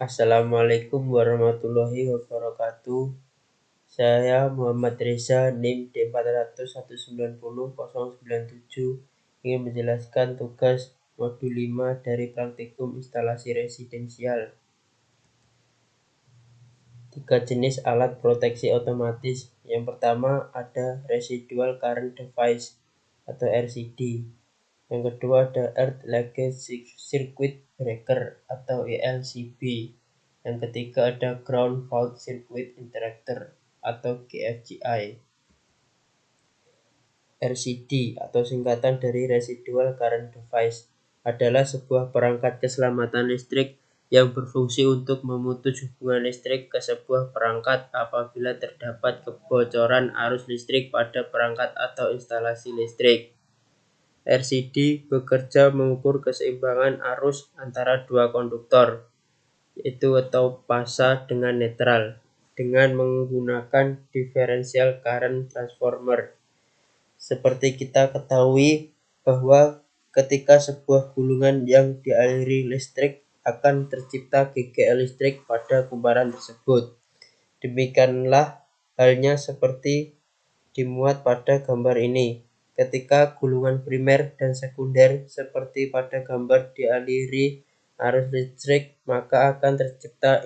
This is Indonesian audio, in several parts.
Assalamualaikum warahmatullahi wabarakatuh. Saya Muhammad Reza, NIM D400190097, ingin menjelaskan tugas modul 5 dari praktikum instalasi residensial. 3 jenis alat proteksi otomatis. Yang pertama ada Residual Current Device atau RCD. Yang kedua ada Earth Legacy Circuit Breaker atau ELCB. Yang ketiga ada Ground Fault Circuit Interrupter atau GFCI. RCD atau singkatan dari Residual Current Device adalah sebuah perangkat keselamatan listrik yang berfungsi untuk memutus hubungan listrik ke sebuah perangkat apabila terdapat kebocoran arus listrik pada perangkat atau instalasi listrik. RCD bekerja mengukur keseimbangan arus antara dua konduktor, yaitu atau fasa dengan netral, dengan menggunakan differential current transformer. Seperti kita ketahui bahwa ketika sebuah gulungan yang dialiri listrik akan tercipta GGL listrik pada kumparan tersebut. Demikianlah halnya seperti dimuat pada gambar ini. Ketika gulungan primer dan sekunder seperti pada gambar dialiri arus listrik, maka akan tercipta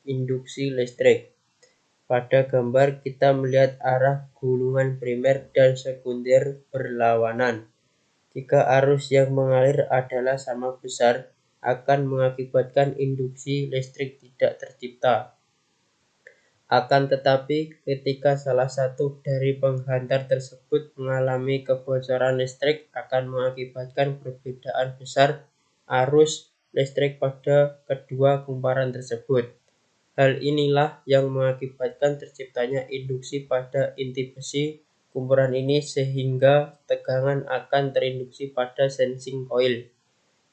induksi listrik. Pada gambar kita melihat arah gulungan primer dan sekunder berlawanan. Jika arus yang mengalir adalah sama besar, akan mengakibatkan induksi listrik tidak tercipta. Akan tetapi, ketika salah satu dari penghantar tersebut mengalami kebocoran listrik, akan mengakibatkan perbedaan besar arus listrik pada kedua kumparan tersebut. Hal inilah yang mengakibatkan terciptanya induksi pada inti besi kumparan ini sehingga tegangan akan terinduksi pada sensing coil.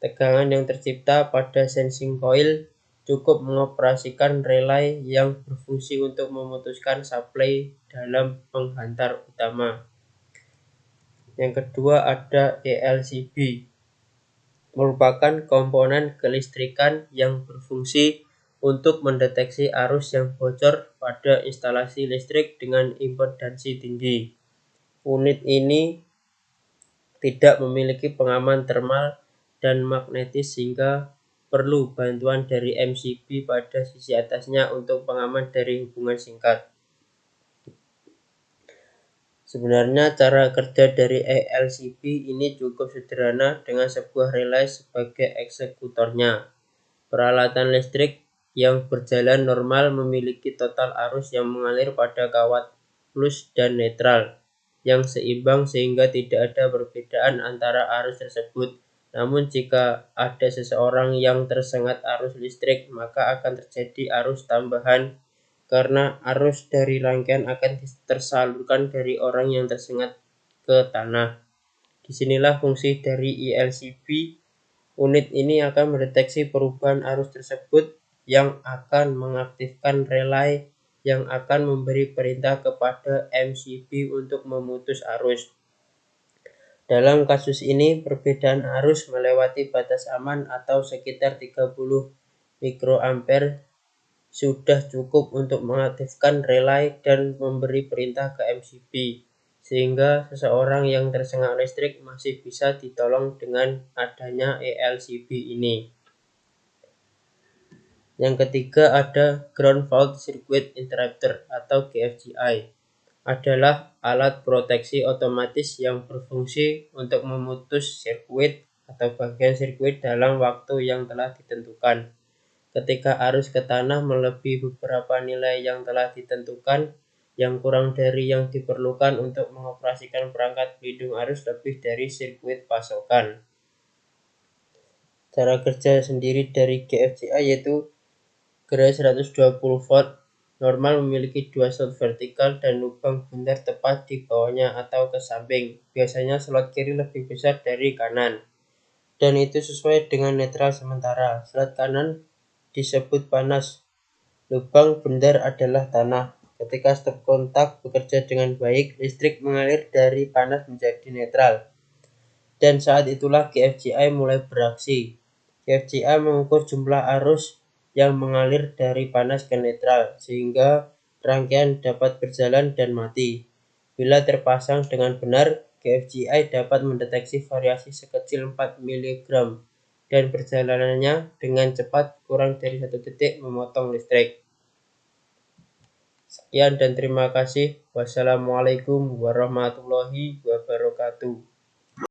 Tegangan yang tercipta pada sensing coil cukup mengoperasikan relay yang berfungsi untuk memutuskan supply dalam penghantar utama. Yang kedua ada ELCB, merupakan komponen kelistrikan yang berfungsi untuk mendeteksi arus yang bocor pada instalasi listrik dengan impedansi tinggi. Unit ini tidak memiliki pengaman termal dan magnetis sehingga perlu bantuan dari MCB pada sisi atasnya untuk pengaman dari hubungan singkat. Sebenarnya cara kerja dari ELCB ini cukup sederhana dengan sebuah relay sebagai eksekutornya. Peralatan listrik yang berjalan normal memiliki total arus yang mengalir pada kawat plus dan netral yang seimbang sehingga tidak ada perbedaan antara arus tersebut. Namun jika ada seseorang yang tersengat arus listrik, maka akan terjadi arus tambahan karena arus dari rangkaian akan tersalurkan dari orang yang tersengat ke tanah. Disinilah fungsi dari ELCB. Unit ini akan mendeteksi perubahan arus tersebut yang akan mengaktifkan relay yang akan memberi perintah kepada MCB untuk memutus arus. Dalam kasus ini, perbedaan arus melewati batas aman atau sekitar 30 mikroampere sudah cukup untuk mengaktifkan relay dan memberi perintah ke MCB, sehingga seseorang yang tersengat listrik masih bisa ditolong dengan adanya ELCB ini. Yang ketiga ada Ground Fault Circuit Interrupter atau GFCI, adalah alat proteksi otomatis yang berfungsi untuk memutus sirkuit atau bagian sirkuit dalam waktu yang telah ditentukan. Ketika arus ke tanah melebihi beberapa nilai yang telah ditentukan, yang kurang dari yang diperlukan untuk mengoperasikan perangkat pelindung arus lebih dari sirkuit pasokan. Cara kerja sendiri dari GFCI yaitu gerai 120 volt normal memiliki 2 slot vertikal dan lubang bundar tepat di bawahnya atau ke samping. Biasanya slot kiri lebih besar dari kanan, dan itu sesuai dengan netral sementara. Slot kanan disebut panas. Lubang bundar adalah tanah. Ketika stop kontak bekerja dengan baik, listrik mengalir dari panas menjadi netral. Dan saat itulah GFCI mulai beraksi. GFCI mengukur jumlah arus yang mengalir dari panas ke netral, sehingga rangkaian dapat berjalan dan mati. Bila terpasang dengan benar, GFGI dapat mendeteksi variasi sekecil 4 mg dan perjalanannya dengan cepat kurang dari 1 detik memotong listrik. Sekian dan terima kasih. Wassalamualaikum warahmatullahi wabarakatuh.